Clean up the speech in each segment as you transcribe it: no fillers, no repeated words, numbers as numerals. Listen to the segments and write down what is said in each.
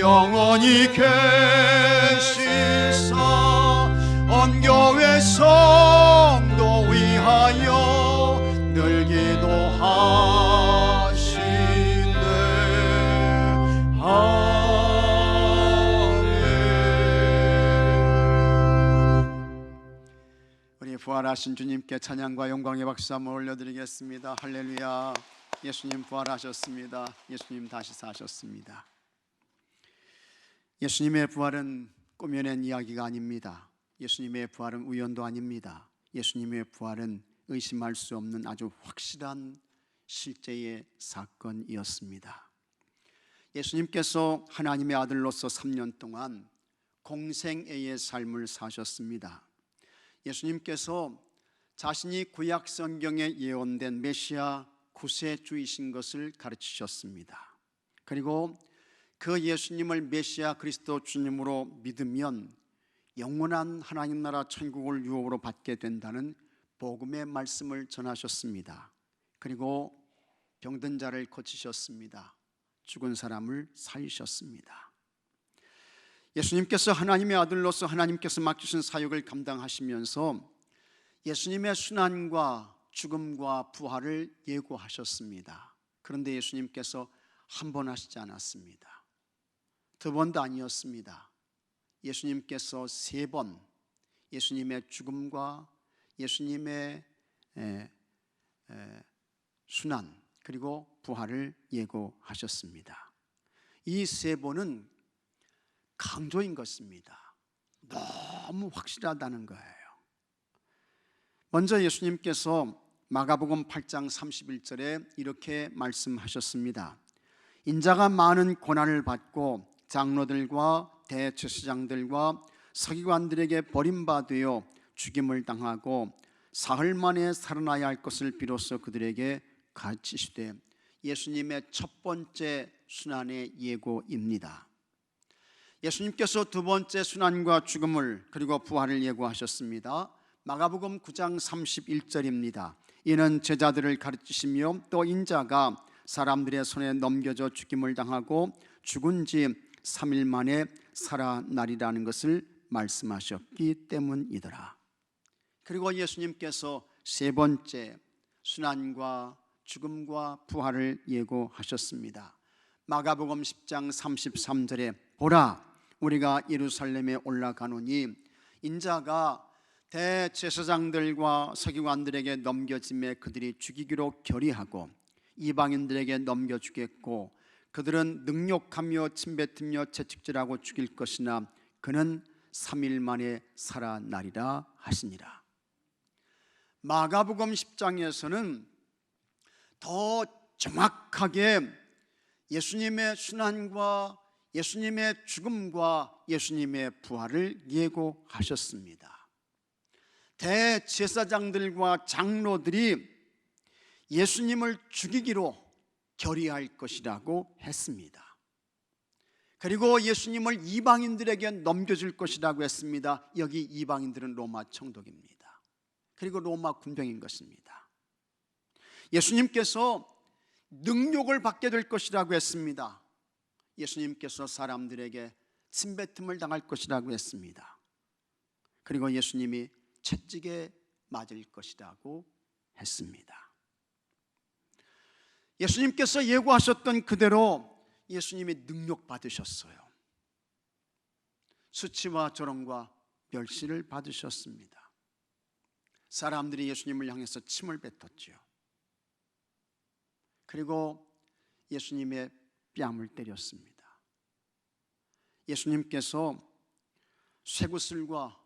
영원히 계시사 온 교회 성도 위하여 늘 기도하시네. 아멘. 우리 부활하신 주님께 찬양과 영광의 박수 한번 올려드리겠습니다. 할렐루야. 예수님 부활하셨습니다. 예수님 다시 사셨습니다. 예수님의 부활은 꾸며낸 이야기가 아닙니다. 예수님의 부활은 우연도 아닙니다. 예수님의 부활은 의심할 수 없는 아주 확실한 실제의 사건이었습니다. 예수님께서 하나님의 아들로서 3년 동안 공생애의 삶을 사셨습니다. 예수님께서 자신이 구약 성경에 예언된 메시아 구세주이신 것을 가르치셨습니다. 그리고 그 예수님을 메시아 그리스도 주님으로 믿으면 영원한 하나님 나라 천국을 유업으로 받게 된다는 복음의 말씀을 전하셨습니다. 그리고 병든 자를 고치셨습니다. 죽은 사람을 살리셨습니다. 예수님께서 하나님의 아들로서 하나님께서 맡기신 사역을 감당하시면서 예수님의 순환과 죽음과 부활을 예고하셨습니다. 그런데 예수님께서 한 번 하시지 않았습니다. 두 번도 아니었습니다. 예수님께서 3번 예수님의 죽음과 예수님의 순환 그리고 부활을 예고하셨습니다. 이 3번은 강조인 것입니다. 너무 확실하다는 거예요. 먼저 예수님께서 마가복음 8장 31절에 이렇게 말씀하셨습니다. 인자가 많은 고난을 받고 장로들과 대제사장들과 서기관들에게 버림받아 죽임을 당하고 사흘 만에 살아나야 할 것을 비로소 그들에게 가르치시되, 예수님의 첫 번째 순환의 예고입니다. 예수님께서 두 번째 순환과 죽음을 그리고 부활을 예고하셨습니다. 마가복음 9장 31절입니다. 이는 제자들을 가르치시며 또 인자가 사람들의 손에 넘겨져 죽임을 당하고 죽은 지 3일 만에 살아나리라는 것을 말씀하셨기 때문이더라. 그리고 예수님께서 세 번째 순환과 죽음과 부활을 예고하셨습니다. 마가복음 10장 33절에 보라, 우리가 예루살렘에 올라가노니 인자가 대제사장들과 서기관들에게 넘겨짐에 그들이 죽이기로 결의하고 이방인들에게 넘겨주겠고 그들은 능욕하며 침뱉으며 채찍질하고 죽일 것이나 그는 3일 만에 살아나리라 하시니라. 마가복음 10장에서는 더 정확하게 예수님의 순환과 예수님의 죽음과 예수님의 부활을 예고하셨습니다. 대제사장들과 장로들이 예수님을 죽이기로 결의할 것이라고 했습니다. 그리고 예수님을 이방인들에게 넘겨줄 것이라고 했습니다. 여기 이방인들은 로마 총독입니다. 그리고 로마 군병인 것입니다. 예수님께서 능욕을 받게 될 것이라고 했습니다. 예수님께서 사람들에게 침뱉음을 당할 것이라고 했습니다. 그리고 예수님이 채찍에 맞을 것이라고 했습니다. 예수님께서 예고하셨던 그대로 예수님이 능욕받으셨어요. 수치와 조롱과 멸시를 받으셨습니다. 사람들이 예수님을 향해서 침을 뱉었지요. 그리고 예수님의 뺨을 때렸습니다. 예수님께서 쇠구슬과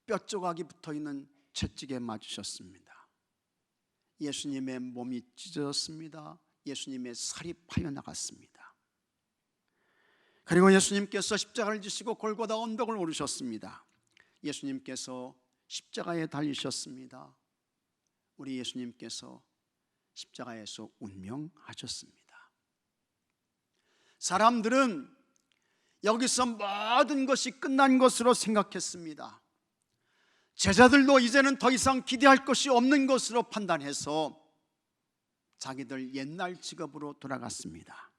뼈조각이 붙어있는 채찍에 맞으셨습니다. 예수님의 몸이 찢어졌습니다. 예수님의 살이 파여나갔습니다. 그리고 예수님께서 십자가를 지시고 골고다 언덕을 오르셨습니다. 예수님께서 십자가에 달리셨습니다. 우리 예수님께서 십자가에서 운명하셨습니다. 사람들은 여기서 모든 것이 끝난 것으로 생각했습니다. 제자들도 이제는 더 이상 기대할 것이 없는 것으로 판단해서 자기들 옛날 직업으로 돌아갔습니다.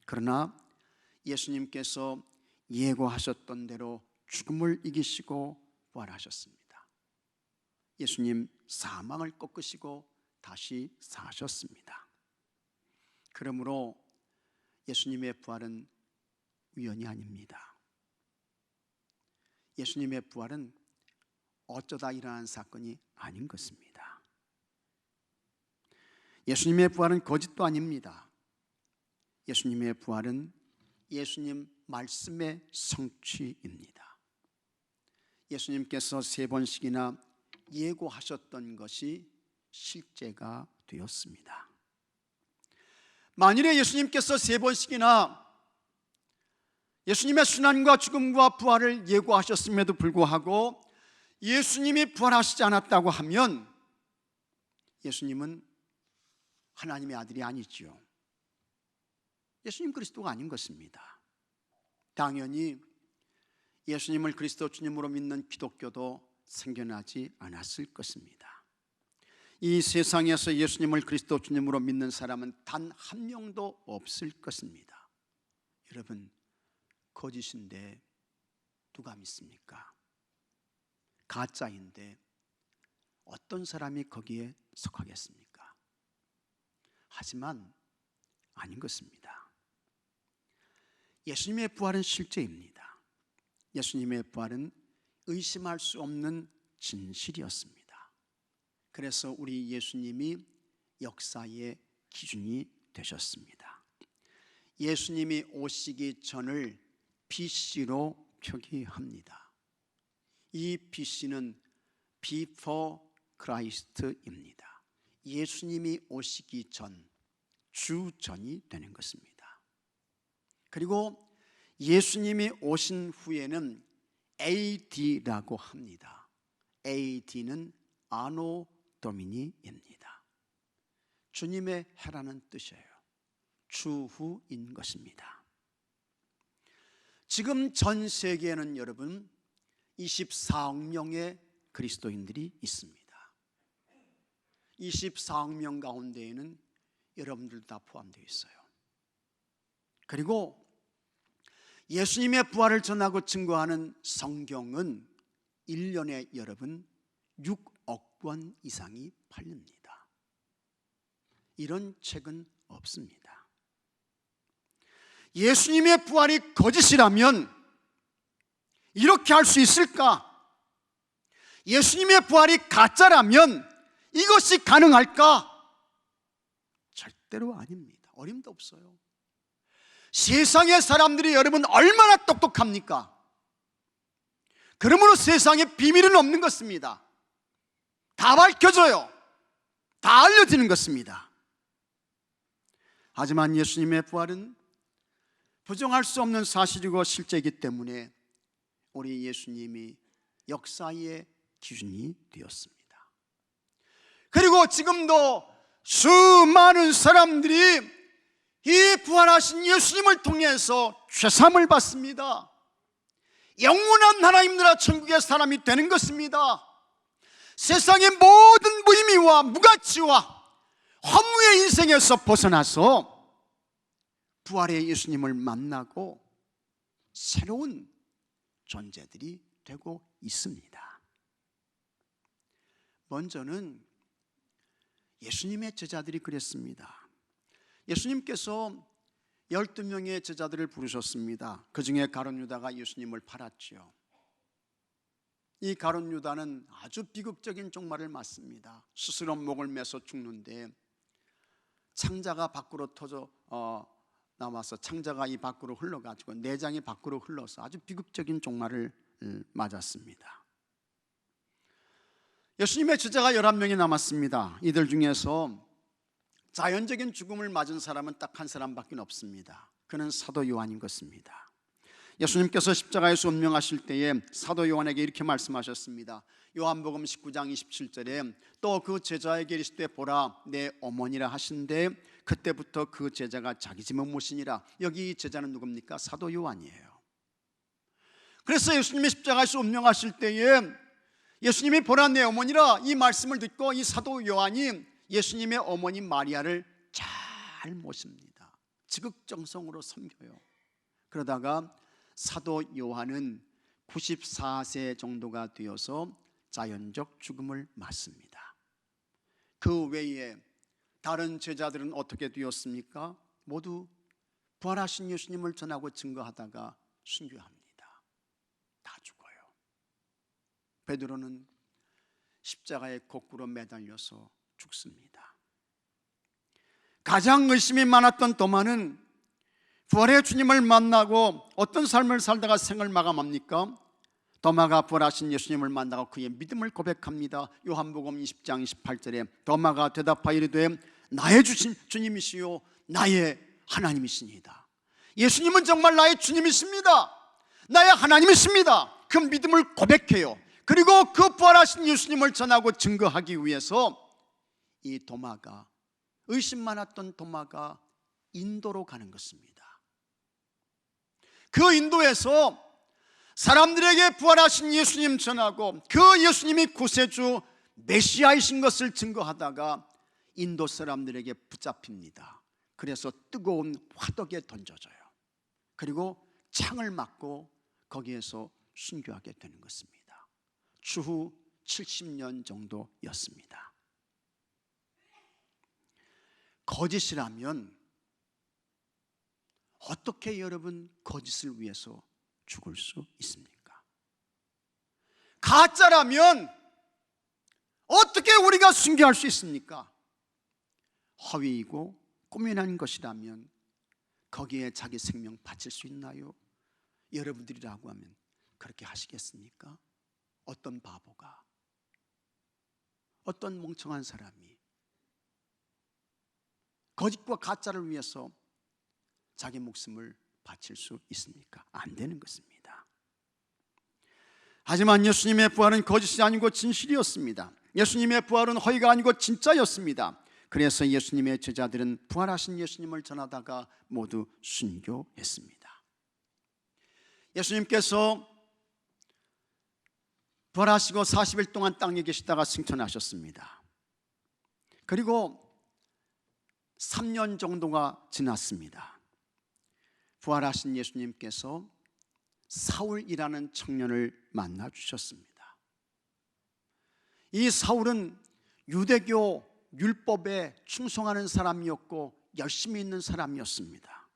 그러나 예수님께서 예고하셨던 대로 죽음을 이기시고 부활하셨습니다. 예수님 사망을 꺾으시고 다시 사셨습니다. 그러므로 예수님의 부활은 우연이 아닙니다. 예수님의 부활은 어쩌다 일어난 사건이 아닌 것입니다. 예수님의 부활은 거짓도 아닙니다. 예수님의 부활은 예수님 말씀의 성취입니다. 예수님께서 3번씩이나 예고하셨던 것이 실제가 되었습니다. 만일에 예수님께서 3번씩이나 예수님의 순환과 죽음과 부활을 예고하셨음에도 불구하고 예수님이 부활하시지 않았다고 하면 예수님은 하나님의 아들이 아니지요. 예수님 그리스도가 아닌 것입니다. 당연히 예수님을 그리스도 주님으로 믿는 기독교도 생겨나지 않았을 것입니다. 이 세상에서 예수님을 그리스도 주님으로 믿는 사람은 단 한 명도 없을 것입니다. 여러분, 거짓인데 누가 믿습니까? 가짜인데 어떤 사람이 거기에 속하겠습니까? 하지만 아닌 것입니다. 예수님의 부활은 실제입니다. 예수님의 부활은 의심할 수 없는 진실이었습니다. 그래서 우리 예수님이 역사의 기준이 되셨습니다. 예수님이 오시기 전을 BC로 표기합니다. 이 BC는 Before Christ입니다. 예수님이 오시기 전, 주전이 되는 것입니다. 그리고 예수님이 오신 후에는 AD라고 합니다. AD는 아노 도미니입니다. 주님의 해라는 뜻이에요. 추후인 것입니다. 지금 전 세계에는 여러분 24억 명의 그리스도인들이 있습니다. 24억 명 가운데에는 여러분들도 다 포함되어 있어요. 그리고 예수님의 부활을 전하고 증거하는 성경은 1년에 여러분 6억 권 이상이 팔립니다. 이런 책은 없습니다. 예수님의 부활이 거짓이라면 이렇게 할 수 있을까? 예수님의 부활이 가짜라면 이것이 가능할까? 절대로 아닙니다. 어림도 없어요. 세상의 사람들이 여러분 얼마나 똑똑합니까? 그러므로 세상에 비밀은 없는 것입니다. 다 밝혀져요. 다 알려지는 것입니다. 하지만 예수님의 부활은 부정할 수 없는 사실이고 실제이기 때문에 우리 예수님이 역사의 기준이 되었습니다. 그리고 지금도 수많은 사람들이 이 부활하신 예수님을 통해서 죄사함을 받습니다. 영원한 하나님 나라 천국의 사람이 되는 것입니다. 세상의 모든 무의미와 무가치와 허무의 인생에서 벗어나서 부활의 예수님을 만나고 새로운 존재들이 되고 있습니다. 먼저는 예수님의 제자들이 그랬습니다. 예수님께서 12명의 제자들을 부르셨습니다. 그 중에 가룟 유다가 예수님을 팔았지요. 이 가룟 유다는 아주 비극적인 종말을 맞습니다. 스스로 목을 매서 죽는데 창자가 밖으로 터져 나와서 창자가 이 밖으로 흘러가지고 내장이 밖으로 흘러서 아주 비극적인 종말을 맞았습니다. 예수님의 제자가 11명이 남았습니다. 이들 중에서 자연적인 죽음을 맞은 사람은 딱 한 사람밖에 없습니다. 그는 사도 요한인 것입니다. 예수님께서 십자가에서 운명하실 때에 사도 요한에게 이렇게 말씀하셨습니다. 요한복음 19장 27절에 또 그 제자에게 이르시되 보라 내 어머니라 하신데 그때부터 그 제자가 자기 집은 무엇이니라. 여기 이 제자는 누굽니까? 사도 요한이에요. 그래서 예수님이 십자가에서 운명하실 때에 예수님이 보라 내 어머니라 이 말씀을 듣고 이 사도 요한이 예수님의 어머니 마리아를 잘 모십니다. 지극정성으로 섬겨요. 그러다가 사도 요한은 94세 정도가 되어서 자연적 죽음을 맞습니다. 그 외에 다른 제자들은 어떻게 되었습니까? 모두 부활하신 예수님을 전하고 증거하다가 순교합니다. 다 죽어요. 베드로는 십자가에 거꾸로 매달려서 죽습니다. 가장 의심이 많았던 도마는 부활의 주님을 만나고 어떤 삶을 살다가 생을 마감합니까? 도마가 부활하신 예수님을 만나고 그의 믿음을 고백합니다. 요한복음 20장 28절에 도마가 대답하여 이르되 나의 주님이시요 나의 하나님이시니이다. 예수님은 정말 나의 주님이십니다. 나의 하나님이십니다. 그 믿음을 고백해요. 그리고 그 부활하신 예수님을 전하고 증거하기 위해서 이 도마가, 의심 많았던 도마가 인도로 가는 것입니다. 그 인도에서 사람들에게 부활하신 예수님 전하고 그 예수님이 구세주 메시아이신 것을 증거하다가 인도 사람들에게 붙잡힙니다. 그래서 뜨거운 화덕에 던져져요. 그리고 창을 맞고 거기에서 순교하게 되는 것입니다. 추후 70년 정도였습니다. 거짓이라면 어떻게 여러분 거짓을 위해서 죽을 수 있습니까? 가짜라면 어떻게 우리가 순교할 수 있습니까? 허위이고 꾸며낸 것이라면 거기에 자기 생명 바칠 수 있나요? 여러분들이라고 하면 그렇게 하시겠습니까? 어떤 바보가, 어떤 멍청한 사람이 거짓과 가짜를 위해서 자기 목숨을 바칠 수 있습니까? 안 되는 것입니다. 하지만 예수님의 부활은 거짓이 아니고 진실이었습니다. 예수님의 부활은 허위가 아니고 진짜였습니다. 그래서 예수님의 제자들은 부활하신 예수님을 전하다가 모두 순교했습니다. 예수님께서 부활하시고 40일 동안 땅에 계시다가 승천하셨습니다. 그리고 3년 정도가 지났습니다. 부활하신 예수님께서 사울이라는 청년을 만나 주셨습니다. 이 사울은 유대교 율법에 충성하는 사람이었고 열심히 있는 사람이었습니다.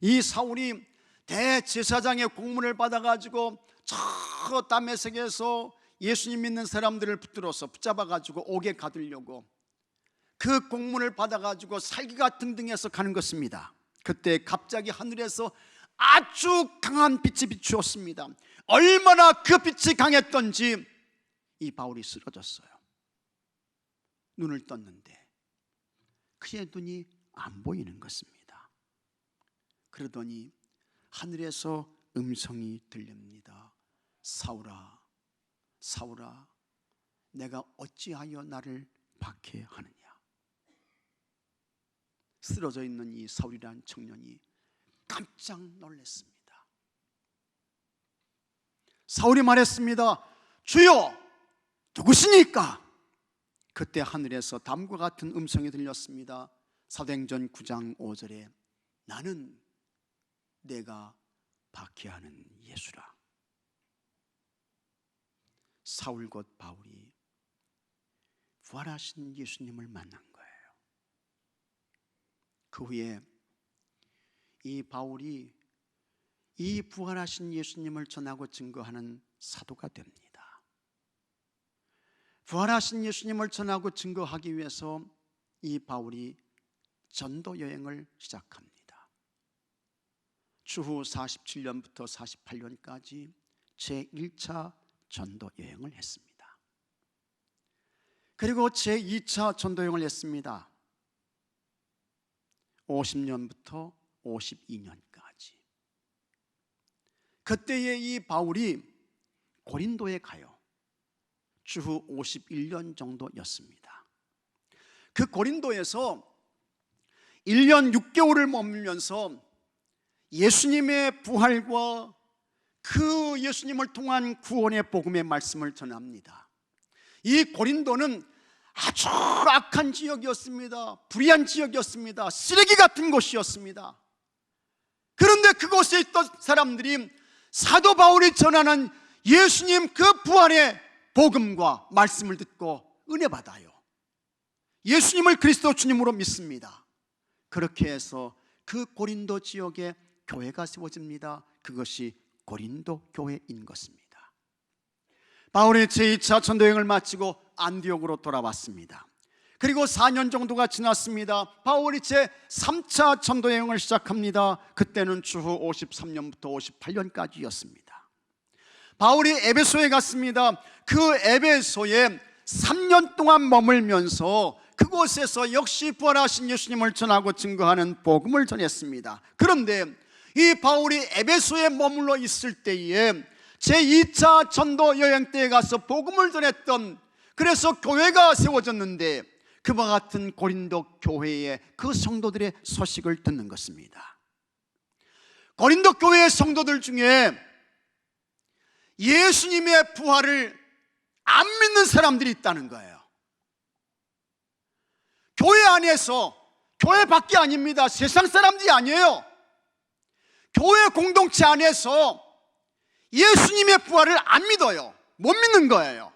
이 사울이 대제사장의 공문을 받아가지고 저 다메섹에서 예수님 믿는 사람들을 붙잡아가지고 옥에 가두려고 그 공문을 받아가지고 살기가 등등해서 가는 것입니다. 그때 갑자기 하늘에서 아주 강한 빛이 비추었습니다. 얼마나 그 빛이 강했던지 이 바울이 쓰러졌어요. 눈을 떴는데 그의 눈이 안 보이는 것입니다. 그러더니 하늘에서 음성이 들립니다. 사울아, 사울아, 내가 어찌하여 나를 박해하느냐. 쓰러져 있는 이 사울이라는 청년이 깜짝 놀랐습니다. 사울이 말했습니다. 주여, 누구시니까? 그때 하늘에서 다음과 같은 음성이 들렸습니다. 사도행전 9장 5절에 나는 내가 박해하는 예수라. 사울 곧 바울이 부활하신 예수님을 만난 거예요. 그 후에 이 바울이 이 부활하신 예수님을 전하고 증거하는 사도가 됩니다. 부활하신 예수님을 전하고 증거하기 위해서 이 바울이 전도 여행을 시작합니다. 추후 47년부터 48년까지 제1차 전도 여행을 했습니다. 그리고 제2차 전도 여행을 했습니다. 50년부터 52년까지. 그때에 이 바울이 고린도에 가요. 추후 51년 정도였습니다. 그 고린도에서 1년 6개월을 머물면서 예수님의 부활과 그 예수님을 통한 구원의 복음의 말씀을 전합니다. 이 고린도는 아주 악한 지역이었습니다. 불의한 지역이었습니다. 쓰레기 같은 곳이었습니다. 그런데 그곳에 있던 사람들이 사도 바울이 전하는 예수님 그 부활의 복음과 말씀을 듣고 은혜 받아요. 예수님을 그리스도 주님으로 믿습니다. 그렇게 해서 그 고린도 지역에 교회가 세워집니다. 그것이 고린도 교회인 것입니다. 바울이 제2차 전도여행을 마치고 안디옥으로 돌아왔습니다. 그리고 4년 정도가 지났습니다. 바울이 제3차 전도여행을 시작합니다. 그때는 주후 53년부터 58년까지였습니다. 바울이 에베소에 갔습니다. 그 에베소에 3년 동안 머물면서 그곳에서 역시 부활하신 예수님을 전하고 증거하는 복음을 전했습니다. 그런데 이 바울이 에베소에 머물러 있을 때에 제2차 전도 여행 때에 가서 복음을 전했던, 그래서 교회가 세워졌는데 그와 같은 고린도 교회의 그 성도들의 소식을 듣는 것입니다. 고린도 교회의 성도들 중에 예수님의 부활을 안 믿는 사람들이 있다는 거예요. 교회 안에서, 교회 밖이 아닙니다. 세상 사람들이 아니에요. 교회 공동체 안에서 예수님의 부활을 안 믿어요. 못 믿는 거예요.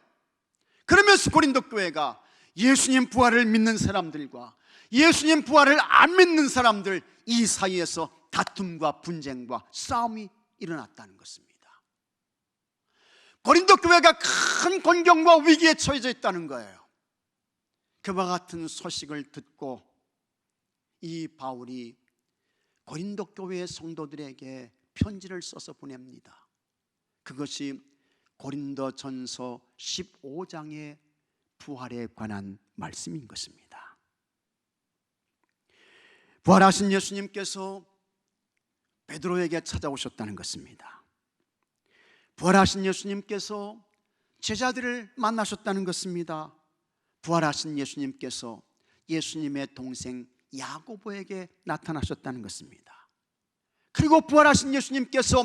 그러면서 고린도 교회가 예수님 부활을 믿는 사람들과 예수님 부활을 안 믿는 사람들, 이 사이에서 다툼과 분쟁과 싸움이 일어났다는 것입니다. 고린도 교회가 큰 곤경과 위기에 처해져 있다는 거예요. 그와 같은 소식을 듣고 이 바울이 고린도 교회의 성도들에게 편지를 써서 보냅니다. 그것이 고린도전서 15장의 부활에 관한 말씀인 것입니다. 부활하신 예수님께서 베드로에게 찾아오셨다는 것입니다. 부활하신 예수님께서 제자들을 만나셨다는 것입니다. 부활하신 예수님께서 예수님의 동생 야고보에게 나타나셨다는 것입니다. 그리고 부활하신 예수님께서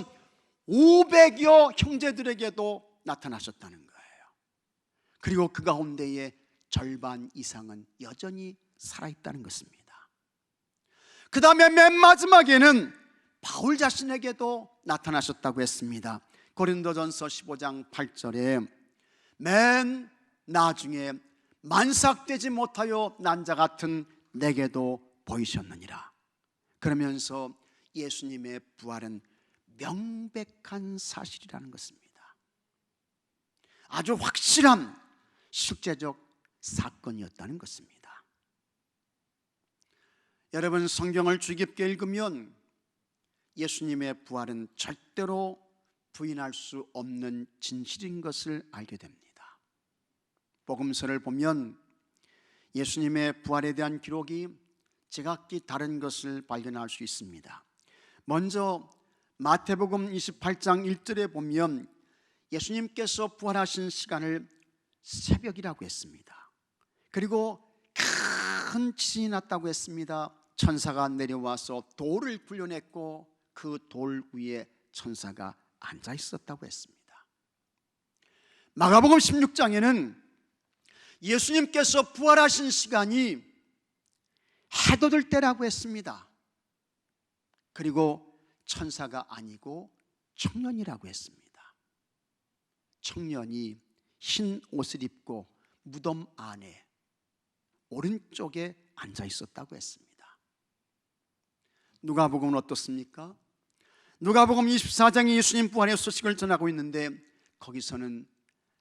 500여 형제들에게도 나타나셨다는 거예요. 그리고 그 가운데에 절반 이상은 여전히 살아있다는 것입니다. 그 다음에 맨 마지막에는 바울 자신에게도 나타나셨다고 했습니다. 고린도전서 15장 8절에 맨 나중에 만삭되지 못하여 난 자 같은 내게도 보이셨느니라. 그러면서 예수님의 부활은 명백한 사실이라는 것입니다. 아주 확실한 실제적 사건이었다는 것입니다. 여러분, 성경을 주의 깊게 읽으면 예수님의 부활은 절대로 부인할 수 없는 진실인 것을 알게 됩니다. 복음서를 보면 예수님의 부활에 대한 기록이 제각기 다른 것을 발견할 수 있습니다. 먼저 마태복음 28장 1절에 보면 예수님께서 부활하신 시간을 새벽이라고 했습니다. 그리고 큰 지진이 났다고 했습니다. 천사가 내려와서 돌을 굴려냈고 그 돌 위에 천사가 앉아 있었다고 했습니다. 마가복음 16장에는 예수님께서 부활하신 시간이 해도 될 때라고 했습니다. 그리고 천사가 아니고 청년이라고 했습니다. 청년이 흰 옷을 입고 무덤 안에 오른쪽에 앉아 있었다고 했습니다. 누가복음은 어떻습니까? 누가복음 24장에 예수님 부활의 소식을 전하고 있는데 거기서는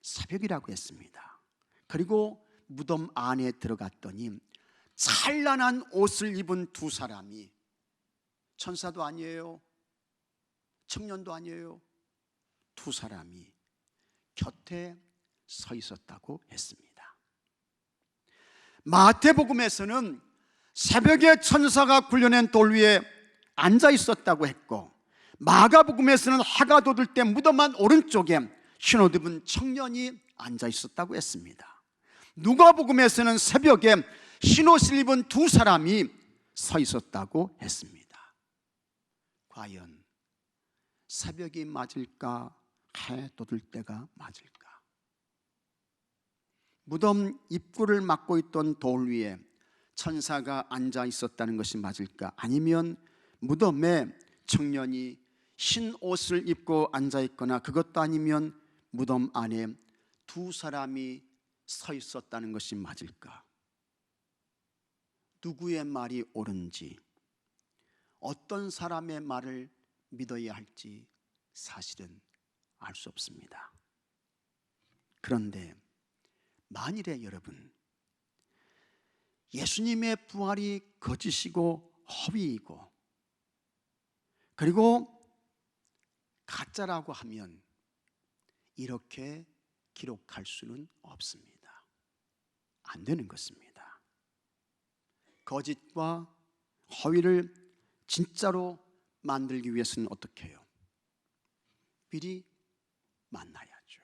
새벽이라고 했습니다. 그리고 무덤 안에 들어갔더니 찬란한 옷을 입은 두 사람이, 천사도 아니에요, 청년도 아니에요, 두 사람이 곁에 서 있었다고 했습니다. 마태복음에서는 새벽에 천사가 굴려낸 돌 위에 앉아 있었다고 했고, 마가복음에서는 해가 돋을 때 무덤 안 오른쪽에 흰옷 입은 청년이 앉아 있었다고 했습니다. 누가복음에서는 새벽에 흰옷을 입은 두 사람이 서 있었다고 했습니다. 과연 새벽이 맞을까, 해 돋을 때가 맞을까? 무덤 입구를 막고 있던 돌 위에 천사가 앉아 있었다는 것이 맞을까? 아니면 무덤에 청년이 흰 옷을 입고 앉아 있거나 그것도 아니면 무덤 안에 두 사람이 서 있었다는 것이 맞을까? 누구의 말이 옳은지, 어떤 사람의 말을 믿어야 할지 사실은 알 수 없습니다. 그런데 만일에 여러분, 예수님의 부활이 거짓이고 허위이고 그리고 가짜라고 하면 이렇게 기록할 수는 없습니다. 안 되는 것입니다. 거짓과 허위를 진짜로 만들기 위해서는 어떻게 해요? 미리 만나야죠.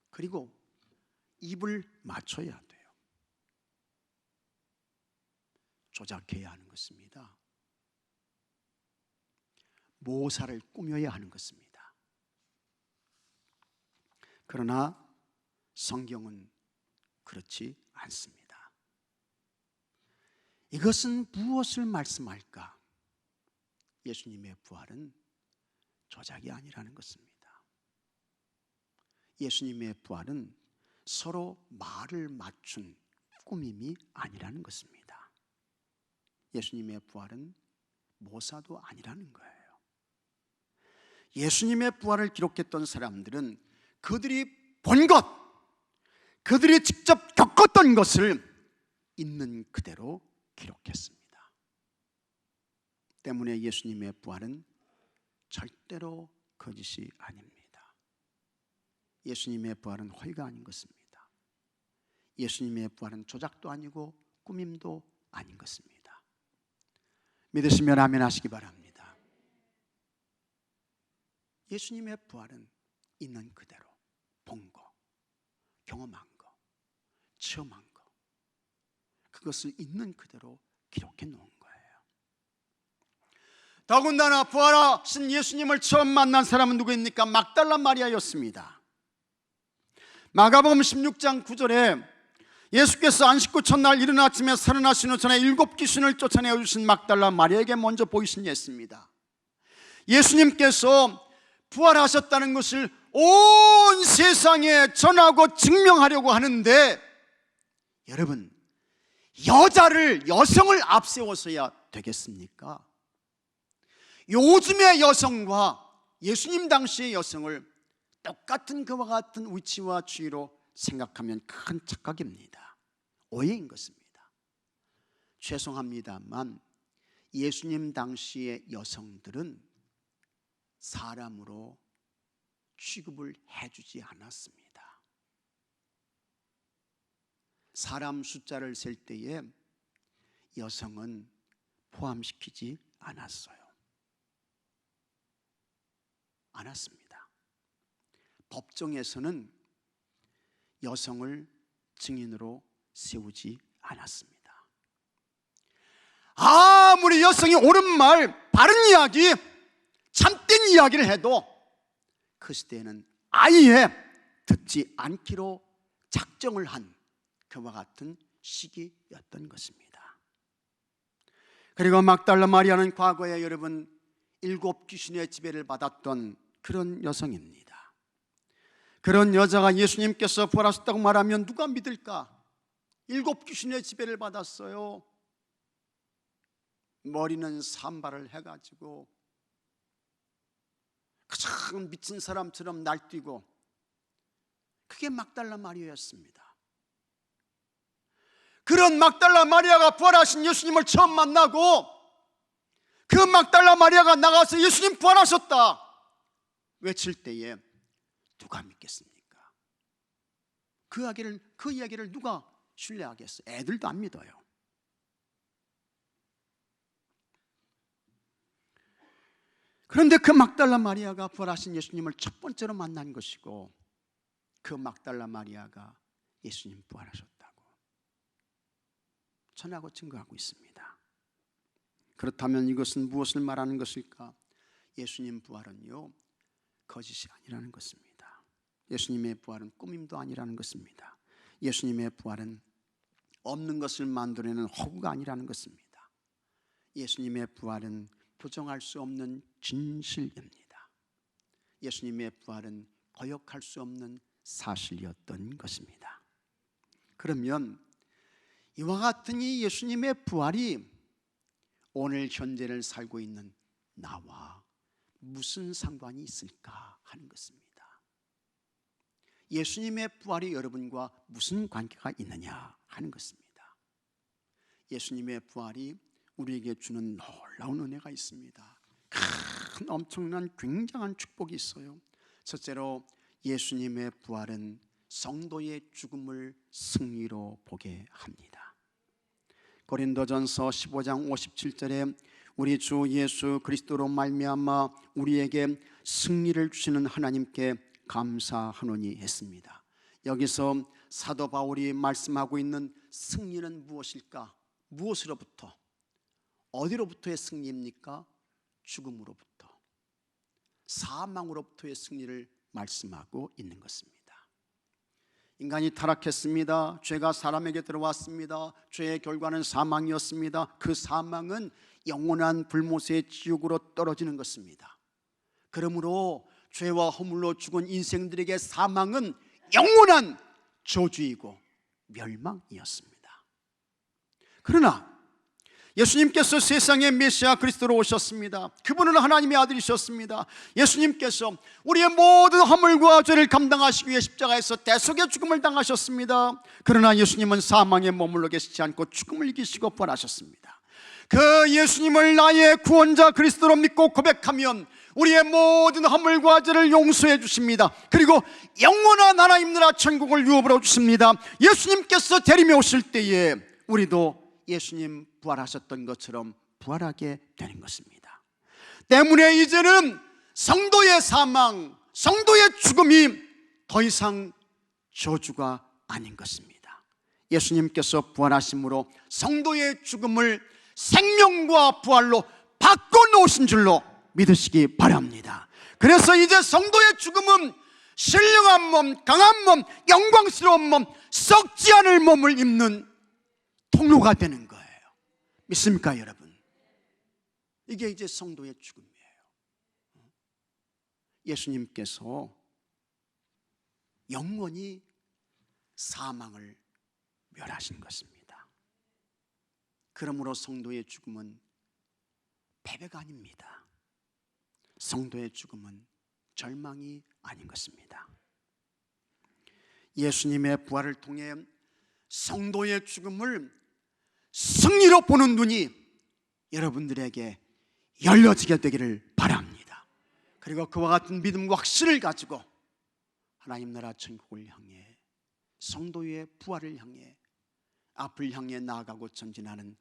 그리고 입을 맞춰야 돼요. 조작해야 하는 것입니다. 모사를 꾸며야 하는 것입니다. 그러나 성경은 그렇지 않습니다. 이것은 무엇을 말씀할까? 예수님의 부활은 조작이 아니라는 것입니다. 예수님의 부활은 서로 말을 맞춘 꾸밈이 아니라는 것입니다. 예수님의 부활은 모사도 아니라는 거예요. 예수님의 부활을 기록했던 사람들은 그들이 본 것, 그들이 직접 겪었던 것을 있는 그대로 기록했습니다. 때문에 예수님의 부활은 절대로 거짓이 아닙니다. 예수님의 부활은 허위가 아닌 것입니다. 예수님의 부활은 조작도 아니고 꾸밈도 아닌 것입니다. 믿으시면 아멘 하시기 바랍니다. 예수님의 부활은 있는 그대로 본 거, 경험한 거, 체험한 거, 그것을 있는 그대로 기록해 놓은 거예요. 더군다나 부활하신 예수님을 처음 만난 사람은 누구입니까? 막달라 마리아였습니다. 마가복음 16장 9절에 예수께서 안식 후 첫날 이른 아침에 살아나신 후 전에 7 귀신을 쫓아내어 주신 막달라 마리아에게 먼저 보이신 예수입니다. 예수님께서 부활하셨다는 것을 온 세상에 전하고 증명하려고 하는데, 여러분, 여성을 앞세워서야 되겠습니까? 요즘의 여성과 예수님 당시의 여성을 똑같은 그와 같은 위치와 주의로 생각하면 큰 착각입니다. 오해인 것입니다. 죄송합니다만 예수님 당시의 여성들은 사람으로 취급을 해주지 않았습니다. 사람 숫자를 셀 때에 여성은 포함시키지 않았습니다. 법정에서는 여성을 증인으로 세우지 않았습니다. 아무리 여성이 옳은 말, 바른 이야기, 참된 이야기를 해도 그 시대에는 아예 듣지 않기로 작정을 한 그와 같은 시기였던 것입니다. 그리고 막달라 마리아는 과거에 여러분 7 귀신의 지배를 받았던 그런 여성입니다. 그런 여자가 예수님께서 부활하셨다고 말하면 누가 믿을까? 7 귀신의 지배를 받았어요. 머리는 산발을 해가지고 그냥 미친 사람처럼 날뛰고, 그게 막달라 마리아였습니다. 그런 막달라 마리아가 부활하신 예수님을 처음 만나고, 그 막달라 마리아가 나가서 예수님 부활하셨다 외칠 때에 누가 믿겠습니까? 그 이야기를 누가 신뢰하겠어요? 애들도 안 믿어요. 그런데 그 막달라 마리아가 부활하신 예수님을 첫 번째로 만난 것이고, 그 막달라 마리아가 예수님 부활하셨다고 전하고 증거하고 있습니다. 그렇다면 이것은 무엇을 말하는 것일까? 예수님 부활은요, 거짓이 아니라는 것입니다. 예수님의 부활은 꾸밈도 아니라는 것입니다. 예수님의 부활은 없는 것을 만들어내는 허구가 아니라는 것입니다. 예수님의 부활은 부정할 수 없는 진실입니다. 예수님의 부활은 거역할 수 없는 사실이었던 것입니다. 그러면 이와 같은 이 예수님의 부활이 오늘 현재를 살고 있는 나와 무슨 상관이 있을까 하는 것입니다. 예수님의 부활이 여러분과 무슨 관계가 있느냐 하는 것입니다. 예수님의 부활이 우리에게 주는 놀라운 은혜가 있습니다. 큰 엄청난 굉장한 축복이 있어요. 첫째로 예수님의 부활은 성도의 죽음을 승리로 보게 합니다. 고린도전서 15장 57절에 우리 주 예수 그리스도로 말미암아 우리에게 승리를 주시는 하나님께 감사하노니 했습니다. 여기서 사도 바울이 말씀하고 있는 승리는 무엇일까? 무엇으로부터? 어디로부터의 승리입니까? 죽음으로부터, 사망으로부터의 승리를 말씀하고 있는 것입니다. 인간이 타락했습니다. 죄가 사람에게 들어왔습니다. 죄의 결과는 사망이었습니다. 그 사망은 영원한 불못의 지옥으로 떨어지는 것입니다. 그러므로 죄와 허물로 죽은 인생들에게 사망은 영원한 저주이고 멸망이었습니다. 그러나 예수님께서 세상에 메시아 그리스도로 오셨습니다. 그분은 하나님의 아들이셨습니다. 예수님께서 우리의 모든 허물과 죄를 감당하시기 위해 십자가에서 대속의 죽음을 당하셨습니다. 그러나 예수님은 사망에 머물러 계시지 않고 죽음을 이기시고 부활하셨습니다. 그 예수님을 나의 구원자 그리스도로 믿고 고백하면 우리의 모든 허물과 죄를 용서해 주십니다. 그리고 영원한 하나님 나라 천국을 유업으로 주십니다. 예수님께서 데리며 오실 때에 우리도 예수님 부활하셨던 것처럼 부활하게 되는 것입니다. 때문에 이제는 성도의 사망, 성도의 죽음이 더 이상 저주가 아닌 것입니다. 예수님께서 부활하심으로 성도의 죽음을 생명과 부활로 바꿔놓으신 줄로 믿으시기 바랍니다. 그래서 이제 성도의 죽음은 신령한 몸, 강한 몸, 영광스러운 몸, 썩지 않을 몸을 입는 통로가 되는 거예요. 믿습니까 여러분? 이게 이제 성도의 죽음이에요. 예수님께서 영원히 사망을 멸하신 것입니다. 그러므로 성도의 죽음은 패배가 아닙니다. 성도의 죽음은 절망이 아닌 것입니다. 예수님의 부활을 통해 성도의 죽음을 승리로 보는 눈이 여러분들에게 열려지게 되기를 바랍니다. 그리고 그와 같은 믿음과 확신을 가지고 하나님 나라 천국을 향해, 성도의 부활을 향해, 앞을 향해 나아가고 전진하는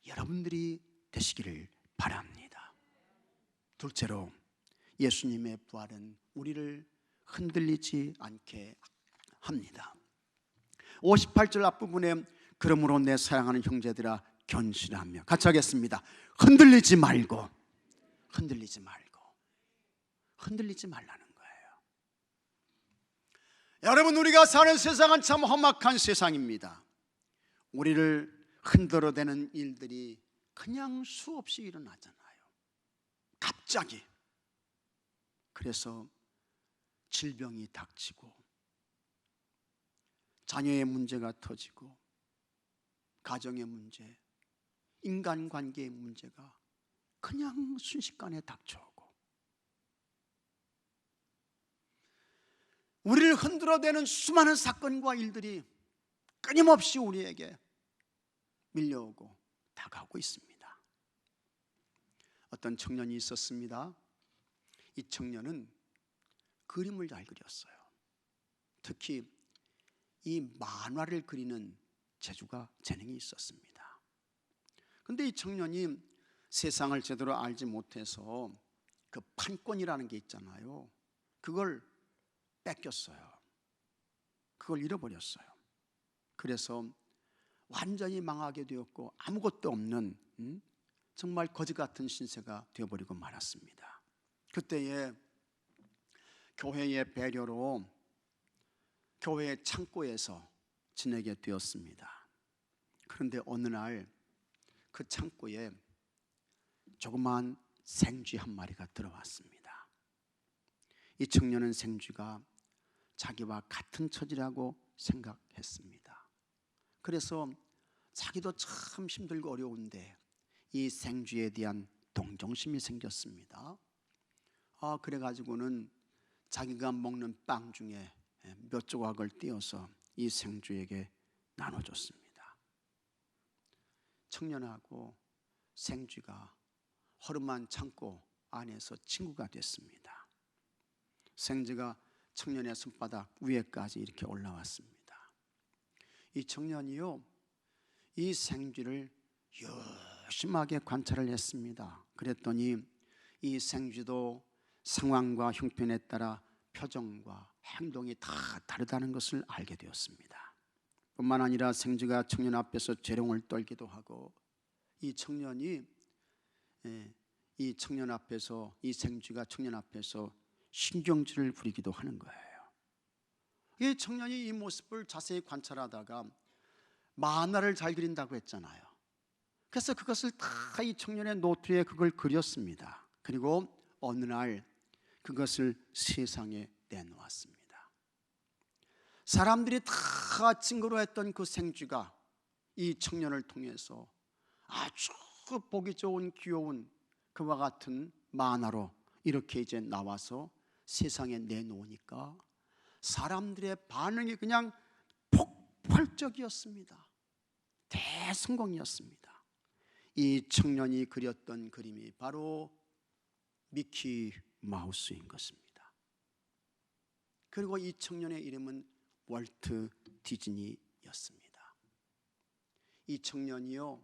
여러분들이 되시기를 바랍니다. 둘째로 예수님의 부활은 우리를 흔들리지 않게 합니다. 58절 앞부분에 그러므로 내 사랑하는 형제들아 견실하며, 같이 하겠습니다. 흔들리지 말고, 흔들리지 말고, 흔들리지 말라는 거예요. 여러분, 우리가 사는 세상은 참 험악한 세상입니다. 우리를 흔들어대는 일들이 그냥 수없이 일어나잖아요. 갑자기. 그래서 질병이 닥치고, 자녀의 문제가 터지고, 가정의 문제, 인간관계의 문제가 그냥 순식간에 닥쳐오고, 우리를 흔들어대는 수많은 사건과 일들이 끊임없이 우리에게 밀려오고 다가오고 있습니다. 어떤 청년이 있었습니다. 이 청년은 그림을 잘 그렸어요. 특히 이 만화를 그리는 재능이 있었습니다. 그런데 이 청년이 세상을 제대로 알지 못해서 그 판권이라는 게 있잖아요. 그걸 뺏겼어요. 그걸 잃어버렸어요. 그래서 완전히 망하게 되었고 아무것도 없는 정말 거지 같은 신세가 되어버리고 말았습니다. 그때에 교회의 배려로 교회의 창고에서 지내게 되었습니다. 그런데 어느 날 그 창고에 조그만 생쥐 한 마리가 들어왔습니다. 이 청년은 생쥐가 자기와 같은 처지라고 생각했습니다. 그래서 자기도 참 힘들고 어려운데 이 생쥐에 대한 동정심이 생겼습니다. 그래가지고는 자기가 먹는 빵 중에 몇 조각을 떼어서 이 생쥐에게 나눠줬습니다. 청년하고 생쥐가 허름한 창고 안에서 친구가 됐습니다. 생쥐가 청년의 손바닥 위에까지 이렇게 올라왔습니다. 이 청년이요, 이 생쥐를 열심하게 관찰을 했습니다. 그랬더니 이 생쥐도 상황과 형편에 따라 표정과 행동이 다 다르다는 것을 알게 되었습니다. 뿐만 아니라 생쥐가 청년 앞에서 재롱을 떨기도 하고, 이 청년이 이 청년 앞에서, 이 생쥐가 청년 앞에서 신경질을 부리기도 하는 거예요. 이 청년이 이 모습을 자세히 관찰하다가 만화를 잘 그린다고 했잖아요. 그래서 그것을 다 이 청년의 노트에 그걸 그렸습니다. 그리고 어느 날 그것을 세상에 내놓았습니다. 사람들이 다 징그러워했던 그 생쥐가 이 청년을 통해서 아주 보기 좋은 귀여운 그와 같은 만화로 이렇게 이제 나와서 세상에 내놓으니까 사람들의 반응이 그냥 폭발적이었습니다. 대성공이었습니다. 이 청년이 그렸던 그림이 바로 미키 마우스인 것입니다. 그리고 이 청년의 이름은 월트 디즈니였습니다. 이 청년이요,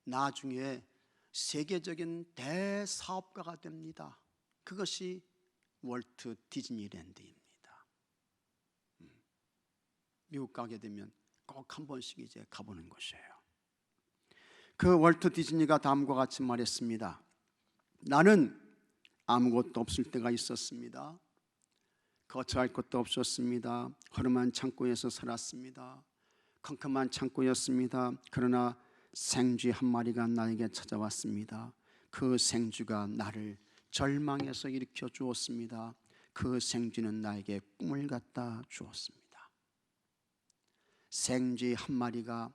나중에 세계적인 대사업가가 됩니다. 그것이 월트 디즈니랜드입니다. 미국 가게 되면 꼭 한 번씩 이제 가보는 곳이에요. 그 월트 디즈니가 다음과 같이 말했습니다. 나는 아무것도 없을 때가 있었습니다. 거처할 것도 없었습니다. 허름한 창고에서 살았습니다. 컴컴한 창고였습니다. 그러나 생쥐 한 마리가 나에게 찾아왔습니다. 그 생쥐가 나를 절망에서 일으켜 주었습니다. 그 생쥐는 나에게 꿈을 갖다 주었습니다. 생쥐 한 마리가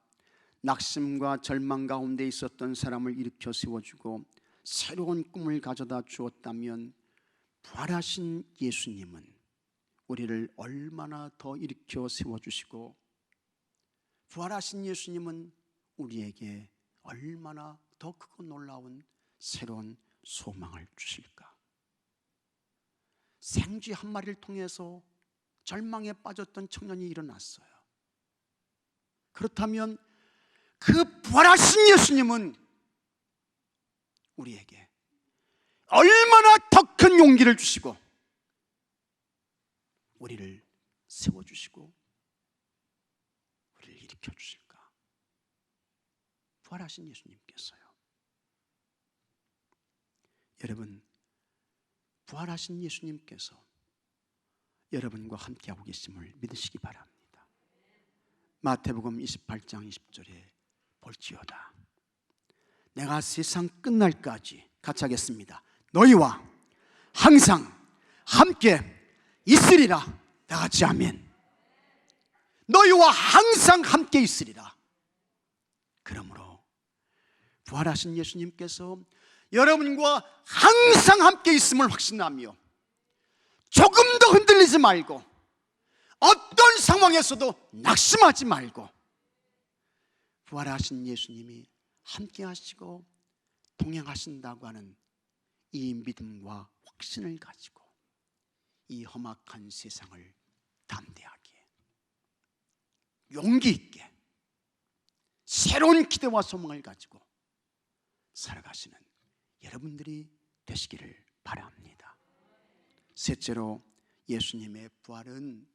낙심과 절망 가운데 있었던 사람을 일으켜 세워주고 새로운 꿈을 가져다 주었다면, 부활하신 예수님은 우리를 얼마나 더 일으켜 세워주시고, 부활하신 예수님은 우리에게 얼마나 더 크고 놀라운 새로운 소망을 주실까. 생쥐 한 마리를 통해서 절망에 빠졌던 청년이 일어났어요. 그렇다면 그 부활하신 예수님은 우리에게 얼마나 더 큰 용기를 주시고 우리를 세워주시고 우리를 일으켜 주실까. 부활하신 예수님께서요. 여러분, 부활하신 예수님께서 여러분과 함께하고 계심을 믿으시기 바랍니다. 마태복음 28장 20절에 볼지어다, 내가 세상 끝날까지, 같이 하겠습니다, 너희와 항상 함께 있으리라. 다 같이 아멘. 너희와 항상 함께 있으리라. 그러므로 부활하신 예수님께서 여러분과 항상 함께 있음을 확신하며 조금 더 흔들리지 말고 어떤 상황에서도 낙심하지 말고, 부활하신 예수님이 함께 하시고 동행하신다고 하는 이 믿음과 확신을 가지고 이 험악한 세상을 담대하게, 용기 있게, 새로운 기대와 소망을 가지고 살아가시는 여러분들이 되시기를 바랍니다. 셋째로, 예수님의 부활은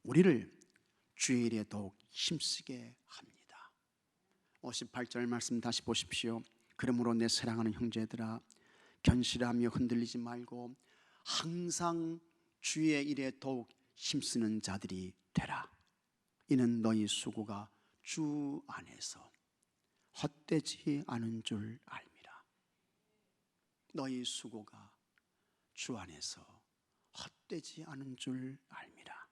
우리를 주일에 더욱 힘쓰게 합니다. 58절 말씀 다시 보십시오. 그러므로 내 사랑하는 형제들아, 견실하며 흔들리지 말고 항상 주의 일에 더욱 힘쓰는 자들이 되라. 이는 너희 수고가 주 안에서 헛되지 않은 줄 알미라. 너희 수고가 주 안에서 헛되지 않은 줄 알미라.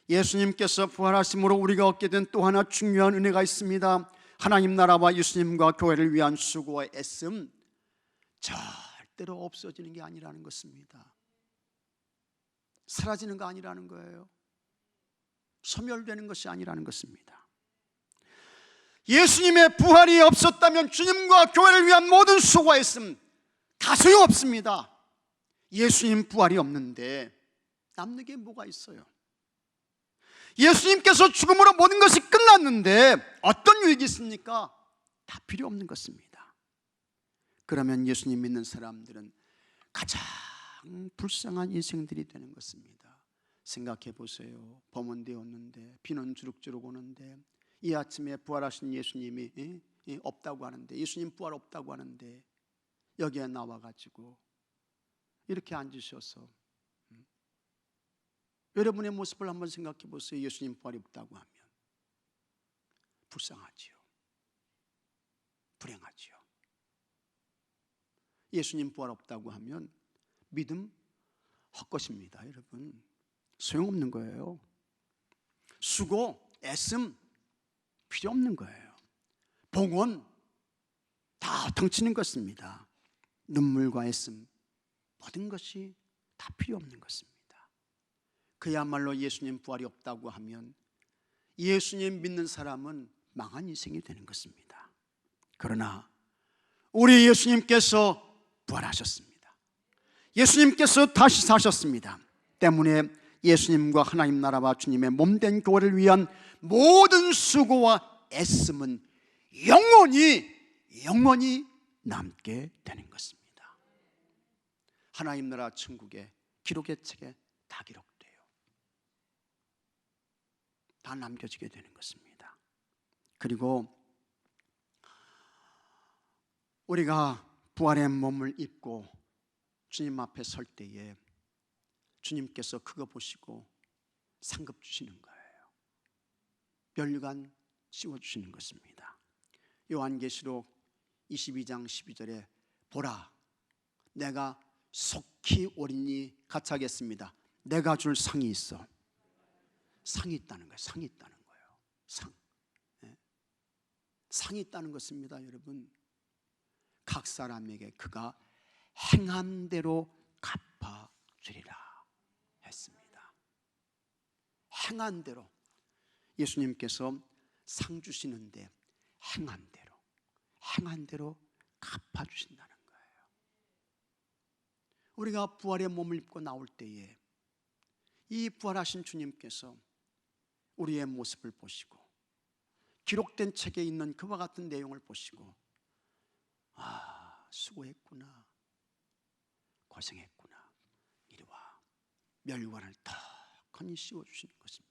예수님께서 부활하심으로 우리가 얻게 된 또 하나 중요한 은혜가 있습니다. 하나님 나라와 예수님과 교회를 위한 수고와 애씀 절대로 없어지는 게 아니라는 것입니다. 사라지는 거 아니라는 거예요. 소멸되는 것이 아니라는 것입니다. 예수님의 부활이 없었다면 주님과 교회를 위한 모든 수고와 애씀 다 소용없습니다. 예수님 부활이 없는데 남는 게 뭐가 있어요? 예수님께서 죽음으로 모든 것이 끝났는데 어떤 유익이 있습니까? 다 필요 없는 것입니다. 그러면 예수님 믿는 사람들은 가장 불쌍한 인생들이 되는 것입니다. 생각해 보세요. 봄은 되었는데 비는 주룩주룩 오는데 이 아침에 부활하신 예수님이 없다고 하는데, 예수님 부활 없다고 하는데 여기에 나와가지고 이렇게 앉으셔서 여러분의 모습을 한번 생각해 보세요. 예수님 부활이 없다고 하면 불쌍하지요. 불행하지요. 예수님 부활 없다고 하면 믿음 헛것입니다. 여러분, 소용없는 거예요. 수고, 애씀 필요 없는 거예요. 봉헌 다 덩치는 것입니다. 눈물과 애씀 모든 것이 다 필요 없는 것입니다. 그야말로 예수님 부활이 없다고 하면 예수님 믿는 사람은 망한 인생이 되는 것입니다. 그러나 우리 예수님께서 부활하셨습니다. 예수님께서 다시 사셨습니다. 때문에 예수님과 하나님 나라와 주님의 몸된 교회를 위한 모든 수고와 애씀은 영원히 남게 되는 것입니다. 하나님 나라 천국의 기록의 책에 다 기록돼요. 다 남겨지게 되는 것입니다. 그리고 우리가 부활의 몸을 입고 주님 앞에 설 때에 주님께서 그거 보시고 상급 주시는 거예요. 멸류관 씌워주시는 것입니다. 요한계시록 22장 12절에 보라, 내가 속히 오리니 같이 하겠습니다. 내가 줄 상이 있어. 상이 있다는 거예요. 상이 있다는 거예요. 상. 상이 있다는 것입니다. 여러분, 각 사람에게 그가 행한 대로 갚아주리라 했습니다. 행한 대로. 예수님께서 상 주시는데 행한 대로 갚아주신다는 거예요. 우리가 부활의 몸을 입고 나올 때에 이 부활하신 주님께서 우리의 모습을 보시고 기록된 책에 있는 그와 같은 내용을 보시고 수고했구나, 고생했구나, 이리와 멸관을 턱하니 씌워주시는 것입니다.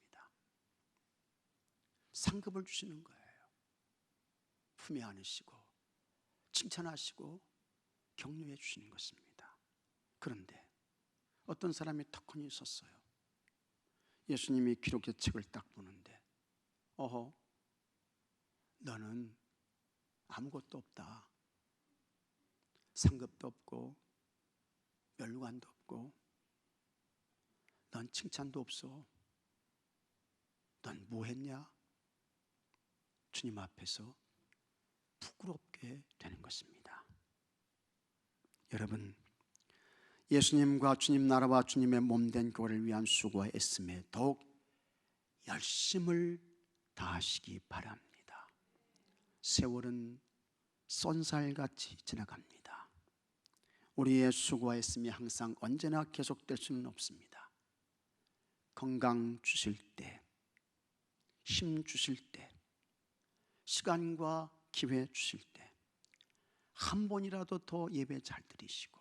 상급을 주시는 거예요. 품에 안으시고 칭찬하시고 격려해 주시는 것입니다. 그런데 어떤 사람이 턱하니 섰어요. 예수님이 기록의 책을 딱 보는데 너는 아무것도 없다. 상급도 없고 멸관도 없고 넌 칭찬도 없어. 넌 뭐 했냐? 주님 앞에서 부끄럽게 되는 것입니다. 여러분, 예수님과 주님 나라와 주님의 몸된 교회를 위한 수고와 애씀에 더욱 열심을 다하시기 바랍니다. 세월은 쏜살같이 지나갑니다. 우리의 수고와 애씀이 항상 언제나 계속될 수는 없습니다. 건강 주실 때, 힘 주실 때, 시간과 기회 주실 때 한 번이라도 더 예배 잘 드리시고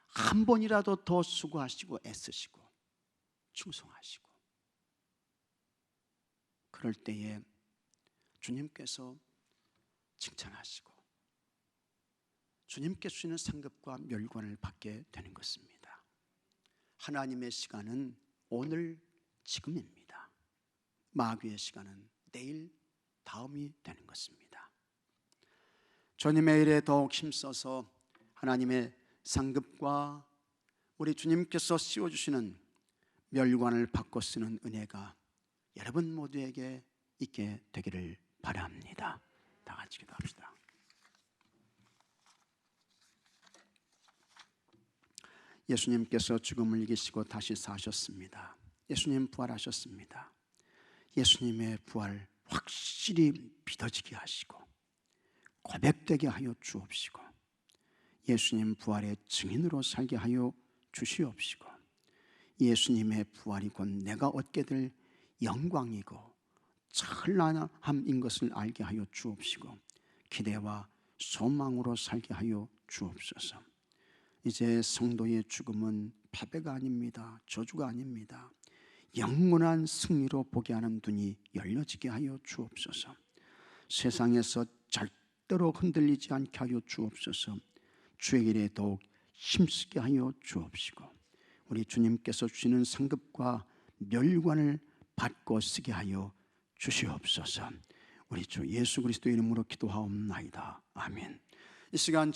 한 번이라도 더 수고하시고 애쓰시고 충성하시고 그럴 때에 주님께서 칭찬하시고 주님께 주시는 상급과 멸관을 받게 되는 것입니다. 하나님의 시간은 오늘 지금입니다. 마귀의 시간은 내일 다음이 되는 것입니다. 주님의 일에 더욱 힘써서 하나님의 상급과 우리 주님께서 씌워주시는 멸관을 바꿔 쓰는 은혜가 여러분 모두에게 있게 되기를 바랍니다. 다 같이 기도합시다. 예수님께서 죽음을 이기시고 다시 사셨습니다. 예수님 부활하셨습니다. 예수님의 부활 확실히 믿어지게 하시고 고백되게 하여 주옵시고 예수님 부활의 증인으로 살게 하여 주시옵시고 예수님의 부활이 곧 내가 얻게 될 영광이고 찬란함인 것을 알게 하여 주옵시고 기대와 소망으로 살게 하여 주옵소서. 이제 성도의 죽음은 패배가 아닙니다. 저주가 아닙니다. 영원한 승리로 보게 하는 눈이 열려지게 하여 주옵소서. 세상에서 절대로 흔들리지 않게 하여 주옵소서. 주의 일에 더욱 힘쓰게 하여 주옵시고 우리 주님께서 주시는 상급과 멸관을 받고 쓰게 하여 주시옵소서. 우리 주 예수 그리스도의 이름으로 기도하옵나이다. 아멘. 이 시간